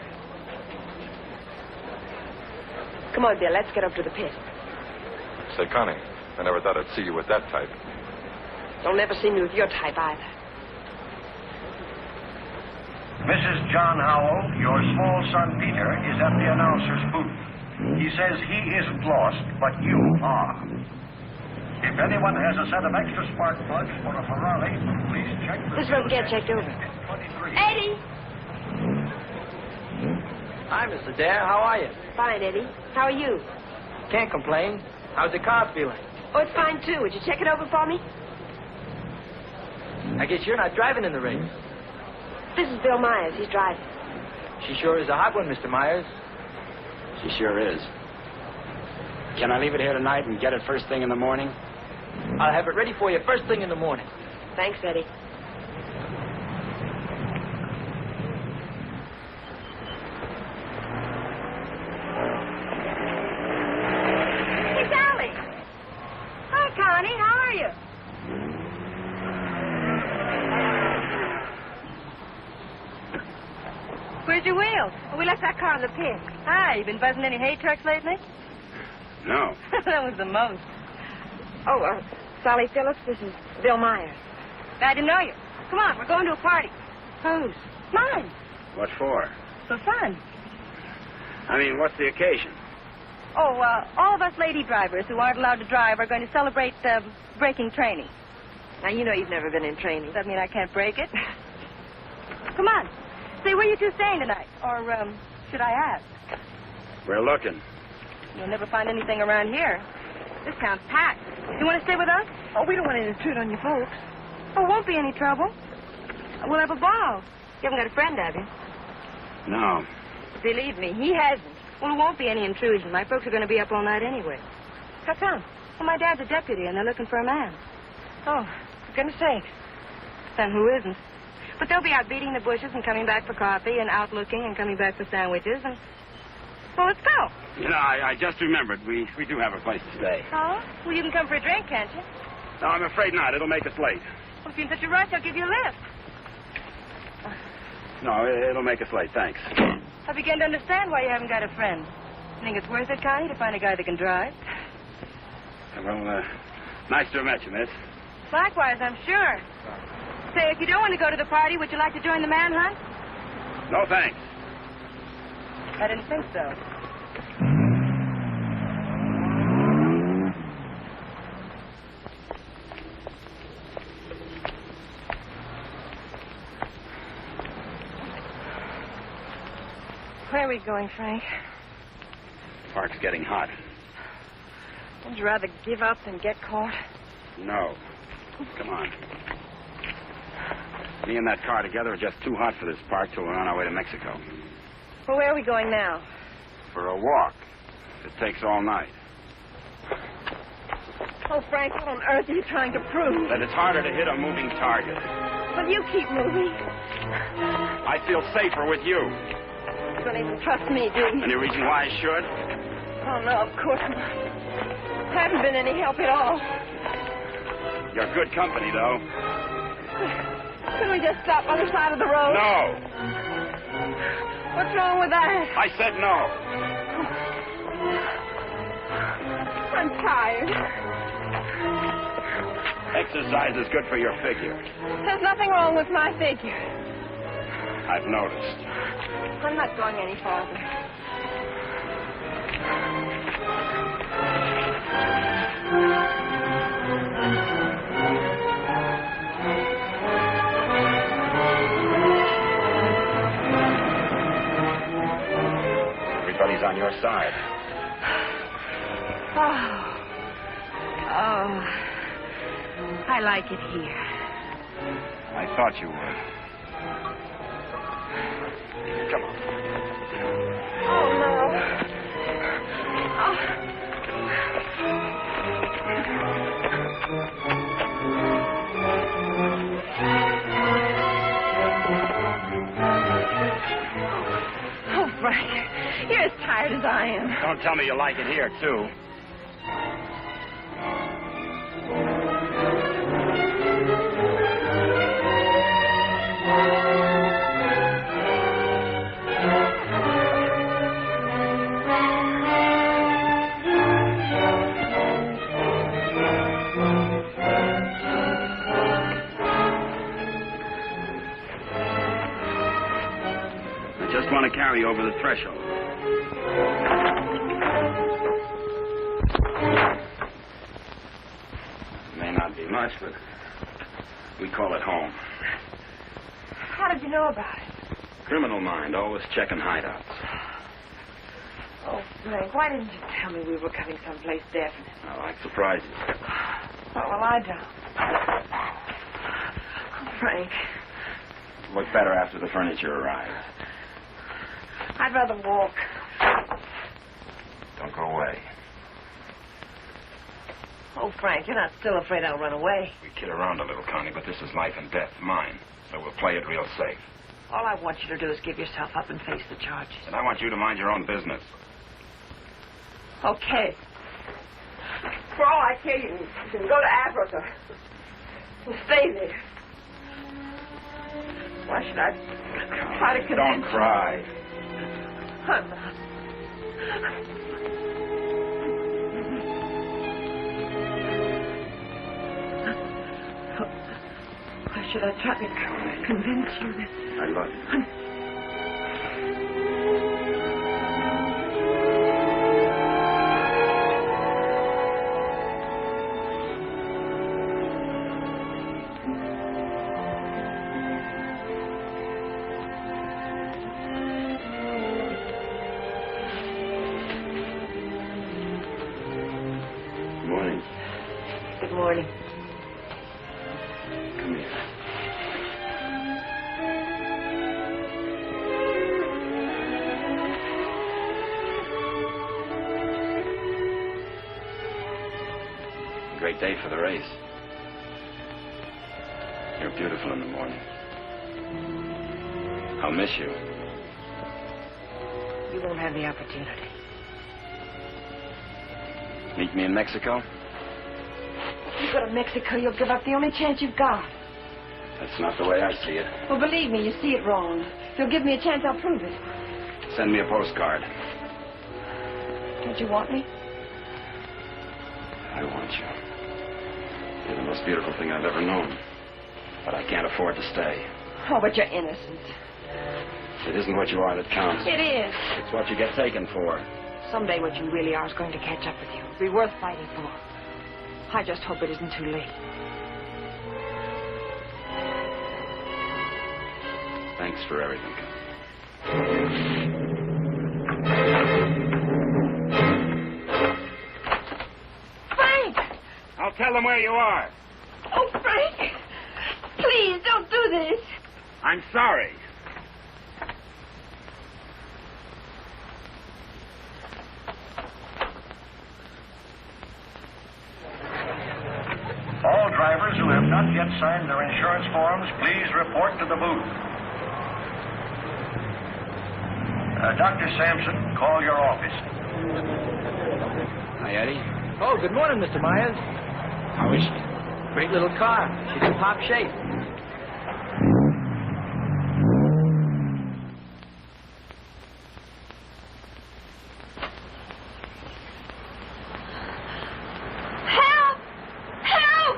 Come on, Bill. Let's get up to the pit. Say, Connie, I never thought I'd see you with that type. You'll never see me with your type either. Mrs. John Howell, your small son Peter is at the announcer's booth. He says he isn't lost, but you are. If anyone has a set of extra spark plugs for a Ferrari, please check the... This one get checked over. Eddie! Hi, Mr. Dare. How are you? Fine, Eddie. How are you? Can't complain. How's the car feeling? Oh, it's fine, too. Would you check it over for me? I guess you're not driving in the race. This is Bill Myers. He's driving. She sure is a hot one, Mr. Myers. She sure is. Can I leave it here tonight and get it first thing in the morning? I'll have it ready for you first thing in the morning. Thanks, Eddie. Hey, Sally. Hi, Connie. How are you? that car in the pit. Hi, you been buzzing any hay trucks lately? No. That was the most. Oh, Sally Phillips, this is Bill Myers. Glad to know you. Come on, we're going to a party. Whose? Mine. What for? For fun. I mean, what's the occasion? Oh, all of us lady drivers who aren't allowed to drive are going to celebrate breaking training. Now, you know you've never been in training. Does that mean I can't break it? Come on. Say, where you two staying tonight? Or, should I ask? We're looking. You'll never find anything around here. This town's packed. You want to stay with us? Oh, we don't want to intrude on you folks. Oh, won't be any trouble. We'll have a ball. You haven't got a friend, have you? No. Believe me, he hasn't. Well, it won't be any intrusion. My folks are going to be up all night anyway. How come? Well, my dad's a deputy, and they're looking for a man. Oh, for goodness sakes. Then who isn't? But they'll be out beating the bushes and coming back for coffee and out looking and coming back for sandwiches and... Well, let's go. You know, I just remembered. We do have a place to stay. Oh? Well, you can come for a drink, can't you? No, I'm afraid not. It'll make us late. Well, if you're in such a rush, I'll give you a lift. No, it'll make us late. Thanks. I begin to understand why you haven't got a friend. Think it's worth it, Connie, to find a guy that can drive? Well, nice to have met you, miss. Likewise, I'm sure. Say, if you don't want to go to the party, would you like to join the manhunt? No, thanks. I didn't think so. Where are we going, Frank? Park's getting hot. Would you rather give up than get caught? No. Come on. Me and that car together are just too hot for this park till we're on our way to Mexico. Well, where are we going now? For a walk. It takes all night. Oh, Frank, what on earth are you trying to prove? That it's harder to hit a moving target. Well, you keep moving. I feel safer with you. You don't even trust me, do you? Any reason why I should? Oh, no, of course not. Haven't been any help at all. You're good company, though. Couldn't we just stop on the side of the road? No. What's wrong with that? I said no. I'm tired. Exercise is good for your figure. There's nothing wrong with my figure. I've noticed. I'm not going any farther. Everybody's on your side. Oh, I like it here. I thought you would. Come on. Oh, no. Oh, Frank, you're as tired as I am. Don't tell me you like it here, too. I want to carry over the threshold. It may not be much, but we call it home. How did you know about it? Criminal mind, always checking hideouts. Oh, Frank, why didn't you tell me we were coming someplace definite? I like surprises. Oh, well, I don't. Oh, Frank. Look better after the furniture arrives. I'd rather walk. Don't go away. Oh, Frank, you're not still afraid I'll run away. We kid around a little, Connie, but this is life and death, mine. So we'll play it real safe. All I want you to do is give yourself up and face the charges. And I want you to mind your own business. Okay. For all I care, you can go to Africa and stay there. Why should I try to convince Don't cry. I'm not. Why should I try to convince you that... I love you. Good morning. Come here. Great day for the race. You're beautiful in the morning. I'll miss you. You won't have the opportunity. Meet me in Mexico? You go to Mexico, you'll give up the only chance you've got. That's not the way I see it. Well, believe me, you see it wrong. If you'll give me a chance, I'll prove it. Send me a postcard. Don't you want me? I want you. You're the most beautiful thing I've ever known. But I can't afford to stay. Oh, but you're innocent. It isn't what you are that counts. It is. It's what you get taken for. Someday what you really are is going to catch up with you. It'll be worth fighting for. I just hope it isn't too late. Thanks for everything. Frank! I'll tell them where you are. Oh, Frank! Please, don't do this. I'm sorry. All drivers who have not yet signed their insurance forms, please report to the booth. Dr. Sampson, call your office. Hi, Eddie. Oh, good morning, Mr. Myers. How is she? Great little car. She's in top shape. Help! Help!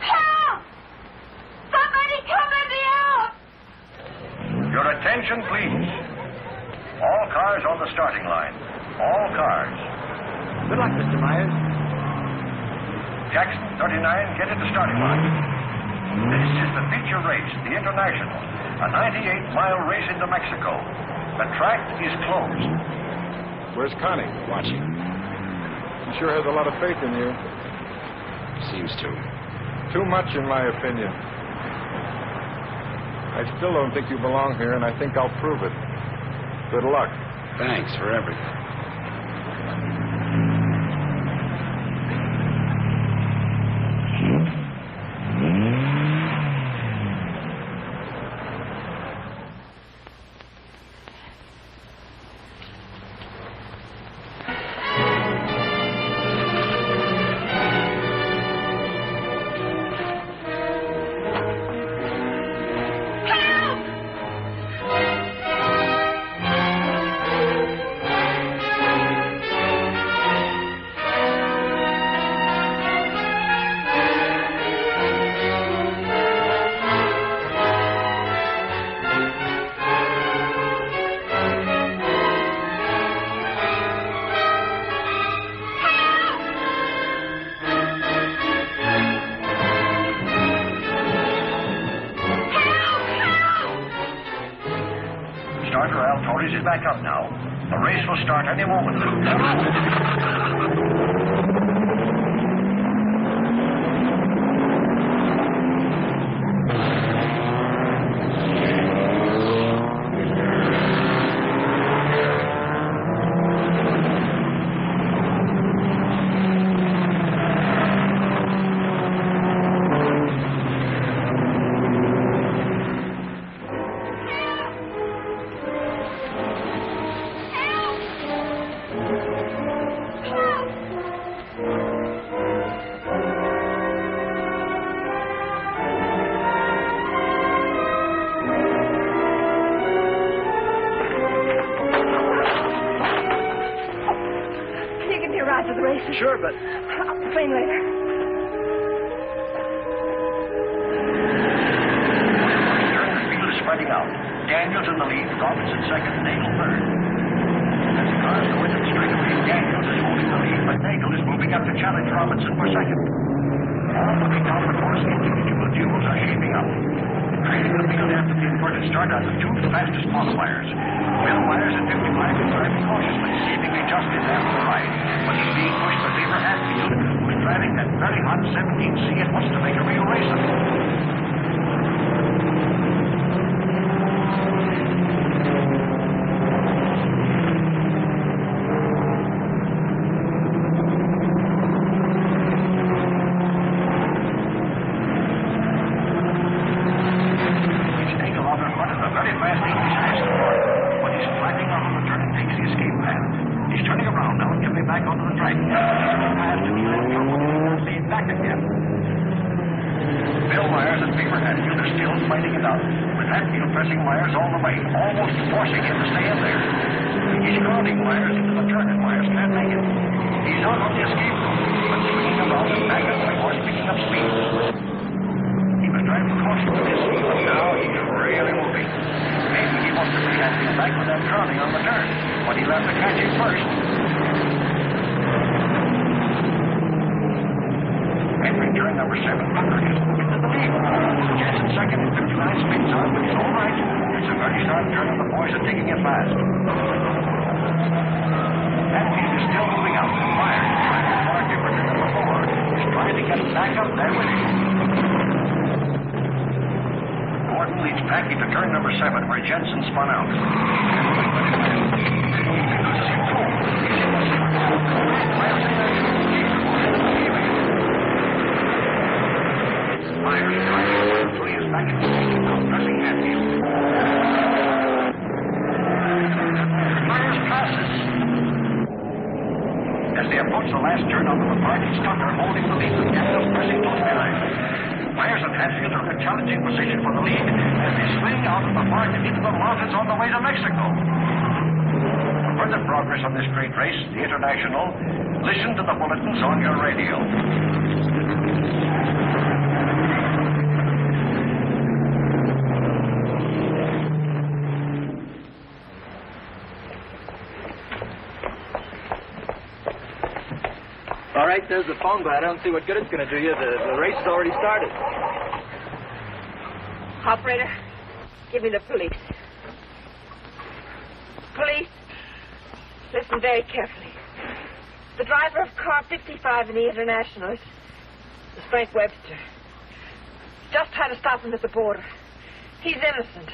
Help! Somebody come let me out! Your attention, please. All cars on the starting line. All cars. Good luck, Mr. Myers. Jackson, 39, get to the starting line. This is the feature race, the International, a 98-mile race into Mexico. The track is closed. Where's Connie? Watching. She sure has a lot of faith in you. Seems to. Too much, in my opinion. I still don't think you belong here, and I think I'll prove it. Good luck. Thanks for everything. Is back up now. The race will start any moment. to the races? Sure, but... I'll complain later. The field is spreading out. Daniels in the lead, Robinson second, Nagel third. As the cars go into the straightaway, Daniels is holding the lead, but Nagel is moving up to challenge Robinson for second. All looking down the course, individual duels are shaping up. Trailing the field after the inverted start are the two fastest qualifiers. Bill Myers at 55 is driving cautiously, seemingly just in after the ride. But he's being pushed by Beaver Hatfield, who's driving that very hot 17C and wants to make a real race of it. Pressing Myers all the way, almost forcing him to stay in there. He's crowding Myers into the turn, and Myers can't make it. He's out on the escape route, but swinging around and back up the course, picking up speed. He was driving cautiously this speed, but now he's really moving. Maybe he wants to bring Hatfield back with that crowding on the turn, but he'll have to catch him first. Entering turn number 7, Bucker is moving to the lead. Jensen second, 59 spins on, but he's all right. It's a very sharp turn, and the boys are taking it fast. Hatfield is still moving out. Myers, trying to far different than before, is trying to get back up there with him. Gordon leads Packy to turn number 7, where Jensen spun out. He loses him too. He's in the Myers in there. Myers driving until he is back in the lead, now pressing Hatfield. Myers passes. As they approach the last turn onto the park, Stucker holding the lead with Daniels pressing close behind. Myers and Hatfield are in a challenging position for the lead as they swing out of the park and into the mountains on the way to Mexico. For further progress on this great race, the International, listen to the bulletins on your radio. All right, there's the phone, but I don't see what good it's going to do you. The race has already started. Operator, give me the police. Police, listen very carefully. The driver of car 55 in the International is Frank Webster. Just had to stop him at the border. He's innocent.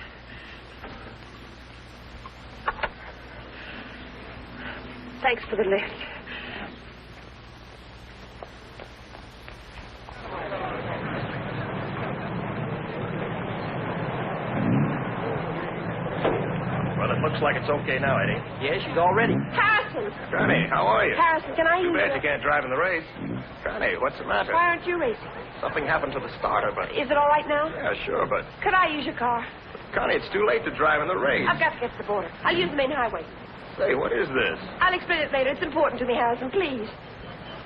Thanks for the lift. Well, it looks like it's okay now, Eddie. Yeah, she's all ready. Harrison! Connie, how are you? Harrison, can I use Too bad you can't drive in the race. Connie, what's the matter? Why aren't you racing? Something happened to the starter, but... Is it all right now? Yeah, sure, but... Could I use your car? Connie, it's too late to drive in the race. I've got to get to the border. I'll use the main highway. Say, what is this? I'll explain it later. It's important to me, Harrison. Please.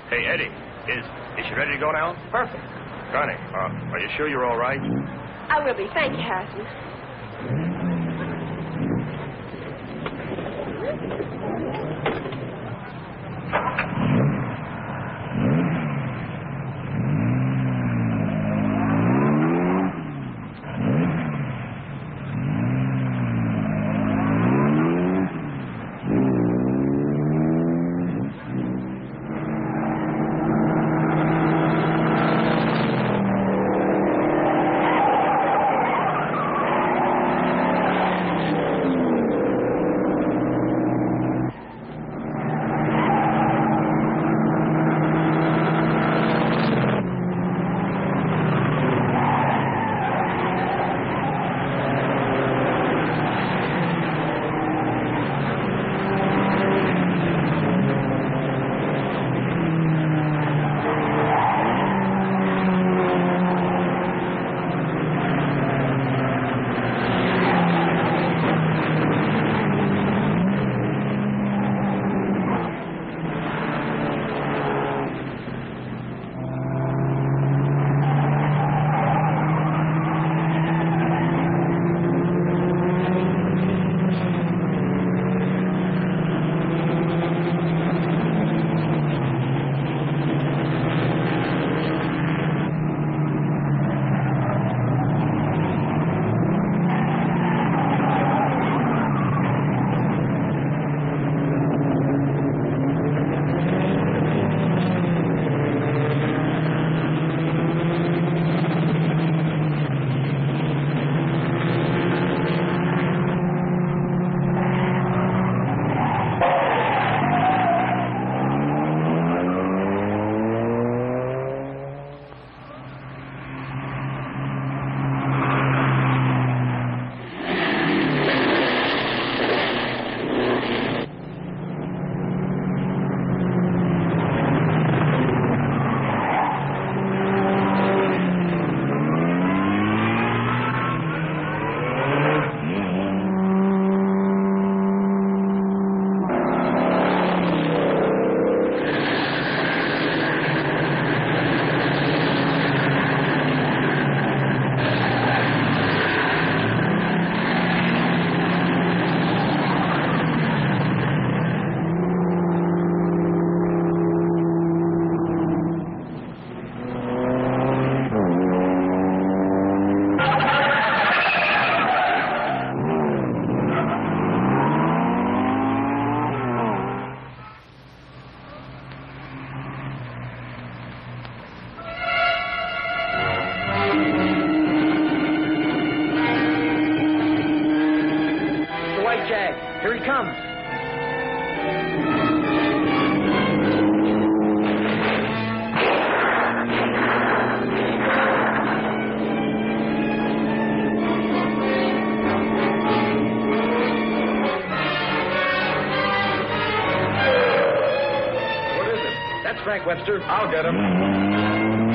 Hey, Eddie, is she ready to go now? Perfect. Connie, are you sure you're all right? I will be. Thank you, Harrison. That's Frank Webster. I'll get him.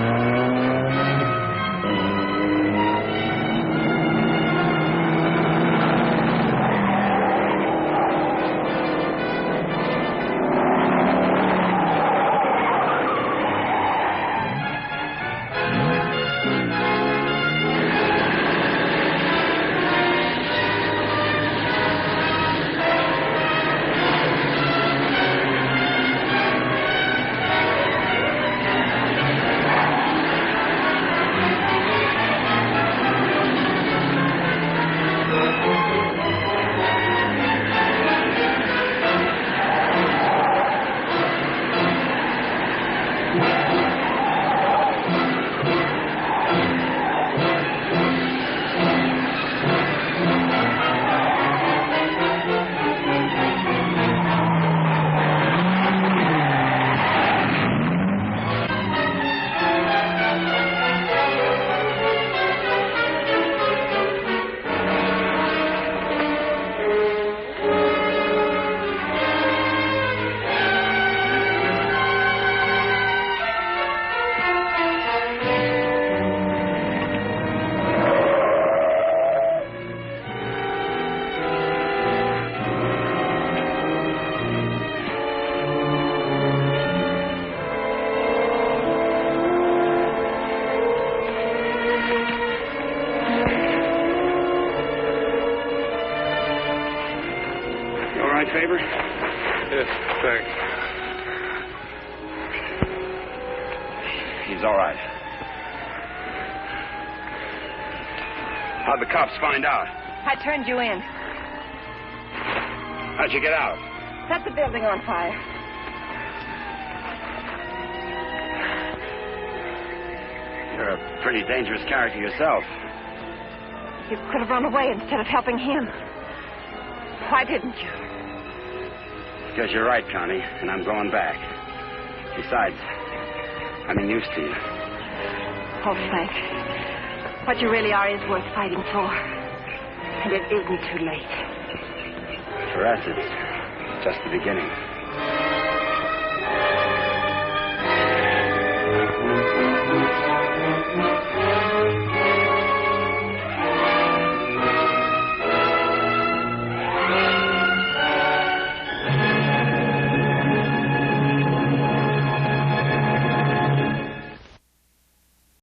Favor? Yes, thanks. He's all right. How'd the cops find out? I turned you in. How'd you get out? Set the building on fire. You're a pretty dangerous character yourself. You could have run away instead of helping him. Why didn't you? Because you're right, Connie, and I'm going back. Besides, I'm used to you. Oh, Frank, what you really are is worth fighting for. And it isn't too late. For us, it's just the beginning.